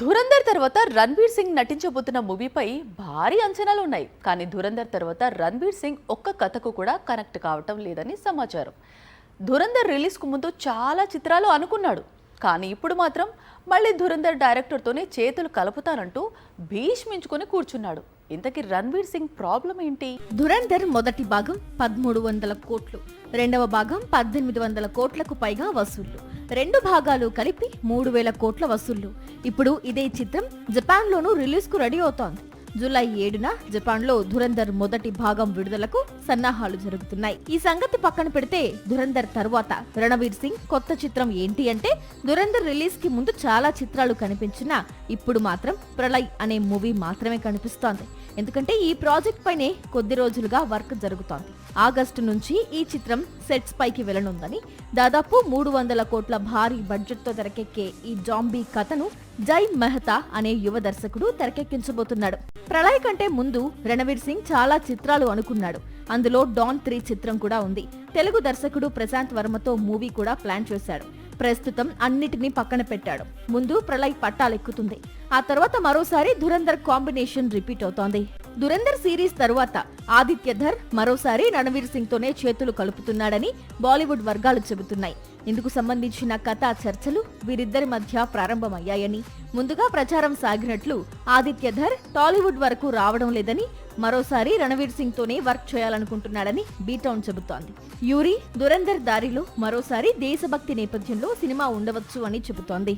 ధురంధర్ తర్వాత రణ్వీర్ సింగ్ నటించబోతున్న మూవీపై భారీ అంచనాలు ఉన్నాయి. కానీ ధురంధర్ తర్వాత రణ్వీర్ సింగ్ ఒక్క కథకు కూడా కనెక్ట్ కావటం లేదని సమాచారం. ధురంధర్ రిలీజ్కు ముందు చాలా చిత్రాలు అనుకున్నాడు. కానీ ఇప్పుడు మాత్రం మళ్ళీ ధురంధర్ డైరెక్టర్తోనే చేతులు కలుపుతానంటూ భీష్మించుకొని కూర్చున్నాడు. ఇంతకీ రణ్వీర్ సింగ్ ప్రాబ్లం ఏంటి? ధురంధర్ మొదటి భాగం 1300 కోట్లు, రెండవ భాగం 1800 కోట్లకు పైగా వసూళ్లు, రెండు భాగాలు కలిపి 3000 కోట్ల వసూళ్లు. ఇప్పుడు ఇదే చిత్రం జపాన్ లోనూ రిలీజ్ కు రెడీ అవుతోంది. జూలై 7న జపాన్ లో ధురంధర్ మొదటి భాగం విడుదలకు సన్నాహాలు జరుగుతున్నాయి. ఈ సంగతి పక్కన పెడితే ధురంధర్ తరువాత రణవీర్ సింగ్ కొత్త చిత్రం ఏంటి అంటే, ధురంధర్ రిలీజ్ కి ముందు చాలా చిత్రాలు కనిపించినా ఇప్పుడు మాత్రం ప్రళయ్ అనే మూవీ మాత్రమే కనిపిస్తోంది. ఎందుకంటే ఈ ప్రాజెక్ట్ పైనే కొద్ది రోజులుగా వర్క్ జరుగుతోంది. ఆగస్టు నుంచి ఈ చిత్రం సెట్స్ పైకి వెళ్లనుందని, దాదాపు 300 కోట్ల భారీ బడ్జెట్ తో తెరకెక్కే ఈ జాంబీ కథను జై మెహతా అనే యువ దర్శకుడు తెరకెక్కించబోతున్నాడు. ప్రళయ్ కంటే ముందు రణవీర్ సింగ్ చాలా చిత్రాలు అనుకున్నాడు. అందులో డాన్ 3 చిత్రం కూడా ఉంది. తెలుగు దర్శకుడు ప్రశాంత్ వర్మతో మూవీ కూడా ప్లాన్ చేశాడు. ప్రస్తుతం అన్నిటినీ పక్కన పెట్టాడు. ముందు ప్రళయ్ పట్టాలెక్కుతుంది. ఆ తర్వాత మరోసారి ధురంధర్ కాంబినేషన్ రిపీట్ అవుతోంది. ధురంధర్ సిరీస్ తరువాత ఆదిత్య ధర్ మరోసారి రణవీర్ సింగ్ తోనే చేతులు కలుపుతున్నాడని బాలీవుడ్ వర్గాలు చెబుతున్నాయి. ఇందుకు సంబంధించిన కథా చర్చలు వీరిద్దరి మధ్య ప్రారంభమయ్యాయని, ముందుగా ప్రచారం సాగినట్లు ఆదిత్య ధర్ టాలీవుడ్ వరకు రావడం లేదని, మరోసారి రణవీర్ సింగ్ తోనే వర్క్ చేయాలనుకుంటున్నాడని బీటౌన్ చెబుతోంది. యూరి ధురంధర్ దారిలో మరోసారి దేశభక్తి నేపథ్యంలో సినిమా ఉండవచ్చు అని చెబుతోంది.